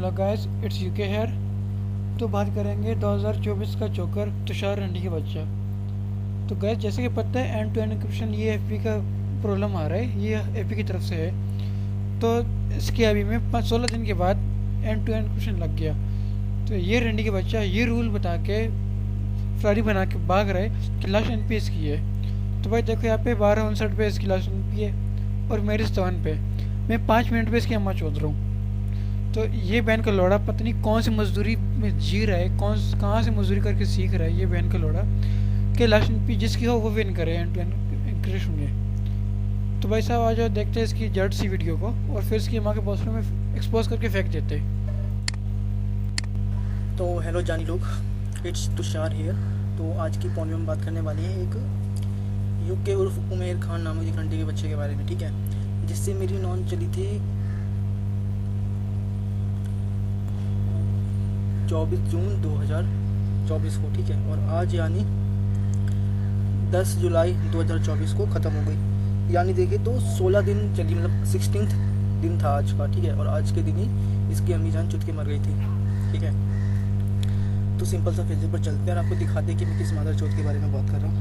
Hello guys, it's UK here. तो बात करेंगे 2024 का जोकर तुषार रंडी के बच्चा। तो गाइस, जैसे कि पता है एंड टू एंड इंक्रिप्शन ये एफपी का प्रॉब्लम आ रहा है, ये एफपी की तरफ से है। तो इसके अभी में 16 दिन के बाद एंड टू एंड इंक्रिप्शन लग गया। तो ये रंडी के बच्चा ये रूल बता के फरारी बना के भाग रहे कि लास्ट एनपी इसकी है। तो भाई देखो, यहाँ पे 12:59 पे इसकी लास्ट एनपी है और मेरी 57 पे। मैं 5 मिनट पे इसकी अम्मा चोद रहा हूँ। तो ये बहन का लोड़ा पता नहीं कौन सी मजदूरी में जी रहा है, कहाँ से मजदूरी करके सीख रहा है ये बहन का लोड़ा कि लास्ट एनपी जिसकी हो वो विन करे एंड टू एंड इंक्रिप्शन में। तो भाई साहब, आ जाओ देखते हैं इसकी जड़ सी वीडियो को और फिर इसकी माँ के पोस्टर में एक्सपोज करके फेंक देते हैं। तो हेलो जानी लोग, इट्स तुषार हियर। तो आज की पॉइंट में हम बात करने वाले हैं एक यूके उर्फ उमेर खान नामक एक रंडी के बच्चे के बारे में, ठीक है, जिससे मेरी नॉन चली थी 24 जून 2024 को, ठीक है, और आज यानी 10 जुलाई 2024 को ख़त्म हो गई। यानी देखिए तो 16 दिन चली, मतलब 16th दिन था आज का, ठीक है, और आज के दिन ही इसकी अम्मी जान चुट के मर गई थी, ठीक है। तो सिंपल सा फेसबुक पर चलते हैं और आपको दिखाते हैं कि मैं किस मादर चौथ के बारे में बात कर रहा हूँ।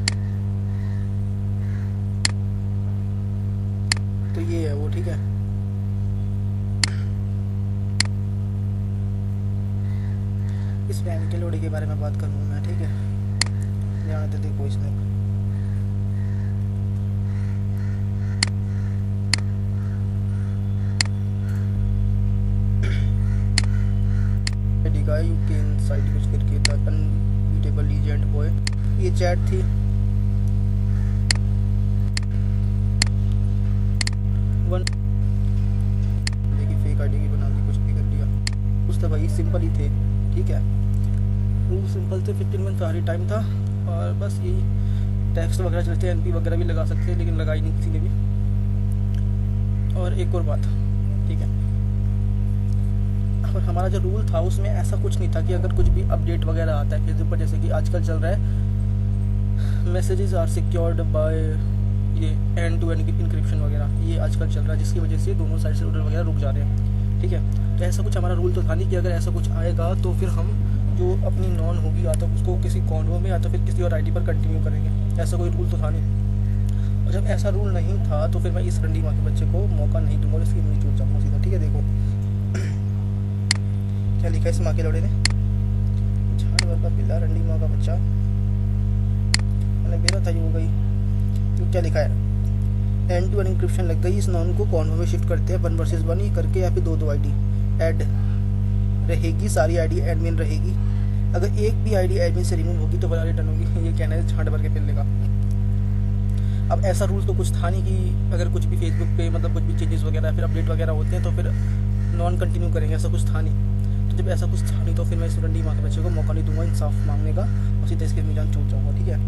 तो ये है वो, ठीक है। इस फैन के लोड़े के बारे में बात करूँगा मैं, ठीक है। ध्यान दे देखो इसमें यू कैन साइड कुछ करके द अनबीटेबल लीजेंड बॉय, ये चैट थी। वन देखिए फेक आईडी की बना दी, कुछ भी कर दिया। उस तो भाई सिंपल ही थे, ठीक है, रूल सिंपल थे। 15 मिनट सारी टाइम था और बस यही टैक्स वगैरह चलते हैं, एनपी वगैरह भी लगा सकते हैं, लेकिन लगाई नहीं किसी ने भी। और एक और बात, ठीक है, और हमारा जो रूल था उसमें ऐसा कुछ नहीं था कि अगर कुछ भी अपडेट वगैरह आता है फेसबुक पर, जैसे कि आजकल चल रहा है मैसेजेस आर सिक्योर्ड बाय ये एंड टू एंड इंक्रिप्शन वगैरह, ये आजकल चल रहा है, जिसकी वजह से दोनों साइड से रूटर वगैरह रुक जा रहे हैं, ठीक है। तो ऐसा कुछ हमारा रूल तो था नहीं कि अगर ऐसा कुछ आएगा तो फिर हम जो अपनी नॉन होगी या तो उसको किसी कॉन्वो में या तो फिर किसी और आईडी पर कंटिन्यू करेंगे, ऐसा कोई रूल तो था नहीं। और जब ऐसा रूल नहीं था तो फिर मैं इस रंडी माँ के बच्चे को मौका नहीं दूंगा और इसकी नहीं चूट जाऊँगा सीधा, ठीक है। देखो क्या लिखा है इस माँ के लौड़े ने, झाड़ का बिल्ला रंडी माँ का बच्चा, मैंने बेरा था ये हो गई। तो क्या लिखा है, एंड टू एंड इंक्रिप्शन लग गई, इस नॉन को कॉन्वो में शिफ्ट करते हैं 1 वर्सेस 1 ही करके, या फिर 2 आईडी ऐड रहेगी, सारी आईडी एडमिन रहेगी। अगर एक भी आईडी एडमिन से रिमूव होगी तो बड़ा रिटर्न होगी, ये कहना है झाड़ भर के पिल्ले का। अब ऐसा रूल तो कुछ था नहीं कि अगर कुछ भी फेसबुक पे मतलब कुछ भी चेंजेस वगैरह फिर अपडेट वगैरह होते हैं तो फिर नॉन कंटिन्यू करेंगे, ऐसा कुछ था नहीं। तो जब ऐसा कुछ था नहीं तो फिर मैं इस रंडी माँ के बच्चे को मौका नहीं दूंगा इंसाफ मांगने का, और सीधे इसके मीजान चूट जाऊँगा, ठीक है।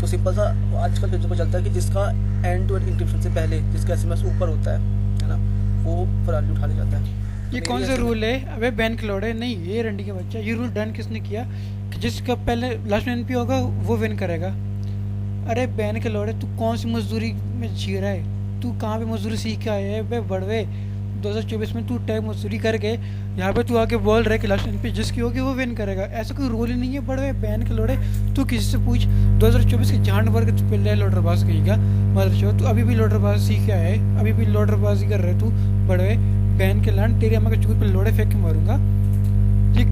तो सिंपल सा आजकल फेसबुक पर चलता है कि जिसका एंड टू एंड इंक्रिप्शन से पहले जिसका एसएमएस ऊपर होता है ना, वो फरारी उठा ले जाता है। ये कौन सा रूल है? अबे बैन खिलौड़े नहीं, ये रंडी के बच्चा, ये रूल डन किसने किया कि जिसका पहले लास्ट एनपी होगा वो विन करेगा? अरे बैन खिलौड़े, तू कौन सी मजदूरी में जी रहा है? तू कहाँ पे मजदूरी सीख के आया है बे बड़वे? 2024 में तू टैग मजदूरी करके यहाँ पे तू आके बोल रहा है कि लास्ट एनपी जिसकी होगी वो विन करेगा। ऐसा कोई रूल ही नहीं है बड़वे बैन खिलौड़े। तू किसी से पूछ, 2024 के झांड भर के तू पहले लोडरबाज कहेगा मदर, तू अभी भी लोडरबाज सीख के आया है, अभी भी लोडरबाजी कर रहे तू बड़वे बैन के लान, तेरी अम्मा के चूर पे लोड़े फेंक के मारूंगा। ये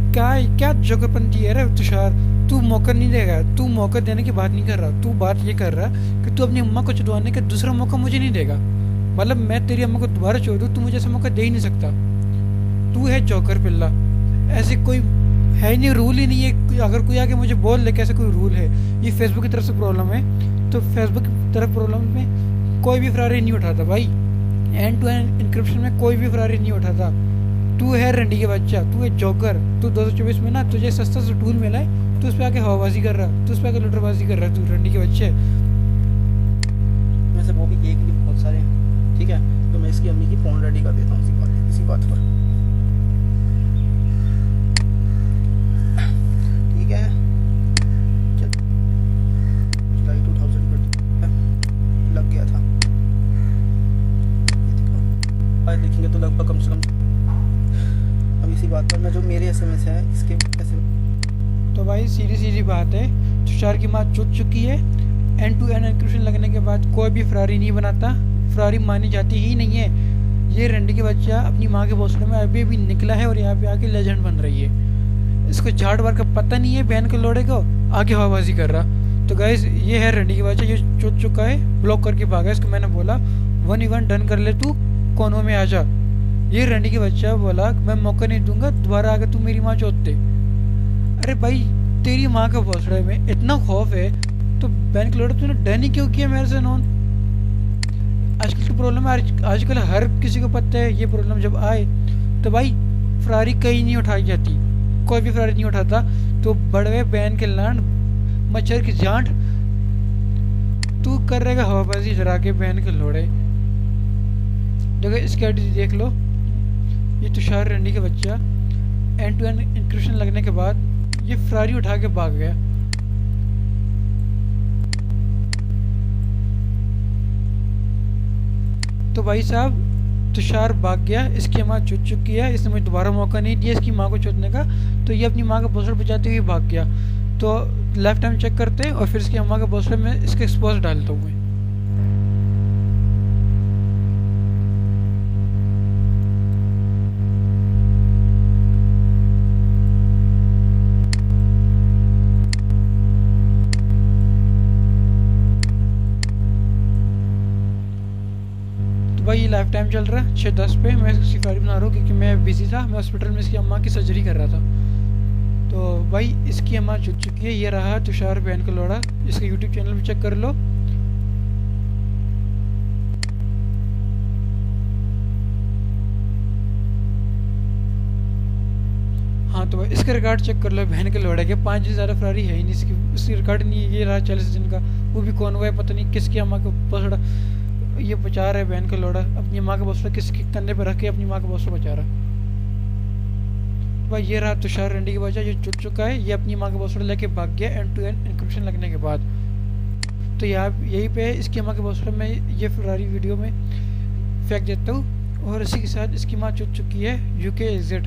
क्या जोकरपंती है रे तुषार? तू मौका नहीं देगा, तू मौका देने की बात नहीं कर रहा, तू बात ये कर रहा कि तू अपनी अम्मा को चुदवाने का दूसरा मौका मुझे नहीं देगा। मतलब मैं तेरी अम्मा को दोबारा छोड़ दूँ, तू मुझे ऐसा मौका दे ही नहीं सकता। तू है जोकर पिल्ला, ऐसे कोई है ही नहीं, रूल ही नहीं है। अगर कोई आके मुझे बोल ले कैसे कोई रूल है, ये फेसबुक की तरफ से प्रॉब्लम है, तो फेसबुक की तरफ प्रॉब्लम में कोई भी फरारी नहीं उठाता भाई। एंड टू एंड इंक्रिप्शन में कोई भी फरारी नहीं उठाता। तू है रंडी के बच्चा, तू है जोकर। तू 2024 में ना तुझे सस्ता सा टूल मिला है, तू उस पर आके हवाबाजी कर रहा, तू उस पर आके लुटरबाजी कर रहा, तू रंडी के बच्चे। वैसे वो भी एक भी बहुत सारे, ठीक है। तो मैं इसकी अम्मी की फोन रेडी कर देता हूँ इसी बात पर, ठीक है। जुलाई 2020 लग गया था, आज देखेंगे तो लगभग कम से कम वरना जो मेरे एसएमएस है इसके एसएमएस। तो भाई सीधी सीधी बात है, तुषार की माँ चुट चुकी है। एंड टू एंड एन्क्रिप्शन लगने के बाद कोई भी फरारी नहीं बनाता, फरारी मानी जाती ही नहीं है। ये रंडी के बच्चा अपनी माँ के भोसले में अभी अभी निकला है और यहाँ पे आके लेजेंड बन रही है। इसको झाड़ बार का पता नहीं है, बहन के लोड़े को आगे हवाबाजी कर रहा। तो गाइस ये है रंडी के बच्चा, ये चुट चुका है, ब्लॉक करके भागा। इसको मैंने बोला 1v1 डन कर ले, तू कोनों में आ जा। ये रंडी के बच्चा बोला मैं मौका नहीं दूंगा, दोबारा आके तू मेरी माँ चोट दे। अरे भाई तेरी माँ का भोसड़े में इतना खौफ है तो बहन के लोड़े तूने डन ही क्यों किया मेरे से नॉन। आजकल की प्रॉब्लम है, आजकल हर किसी को पता है ये प्रॉब्लम जब आए तो भाई फरारी कहीं नहीं उठाई जाती, कोई भी फरारी नहीं उठाता। तो बड़वे बहन के लांड मच्छर की जांट तू कर रहेगा हवाबाजी जरा के बहन के लोड़े। देखो इसकी आईडी देख लो, ये तुषार रंडी का बच्चा एंड टू एंड इंक्रिप्शन लगने के बाद ये फरारी उठा के भाग गया। तो भाई साहब तुषार भाग गया, इसकी माँ चुट चुकी है, इसने मुझे दोबारा मौका नहीं दिया इसकी माँ को चुटने का, तो ये अपनी माँ का पोस्टर बचाते हुए भाग गया। तो लेफ्ट टाइम चेक करते हैं और फिर इसकी अम्मा के पोस्टर में इसके एक्सपोज डालता हूँ मैं। भाई ये लाइफ टाइम चल रहा है 6:10 पे। मैं इसकी फाइल बना रहा हूँ क्योंकि मैं बिजी था, मैं हॉस्पिटल में इसकी अम्मा की सर्जरी कर रहा था। तो भाई इसकी अम्मा चुट चुकी है। ये रहा तुषार बहन का लोड़ा, इसका यूट्यूब चैनल भी चेक कर लो। हाँ तो भाई इसका रिकॉर्ड चेक कर लो बहन के लोड़े के, 5 से ज़्यादा फरारी है ही नहीं इसकी रिकॉर्ड नहीं है। ये रहा 40 दिन का, वो भी कौन हुआ है पता नहीं, किसकी अम्मा को पसड़ा ये बचा रहा है बहन का लोड़ा, अपनी माँ का बौसला किसके कंधे पर रख के अपनी माँ का बौसला बचा रहा है। भाई ये रहा तुषार रंडी के बच्चा, ये चुट चुका है, ये अपनी माँ का बौसला लेके भाग गया एंड टू एंड इंक्रिप्शन लगने के बाद। तो यहाँ यहीं पे इसकी माँ के बौसले में ये फरारी वीडियो में फेंक देता हूँ और इसी के साथ इसकी माँ चुट चुकी है UK एग्जिट।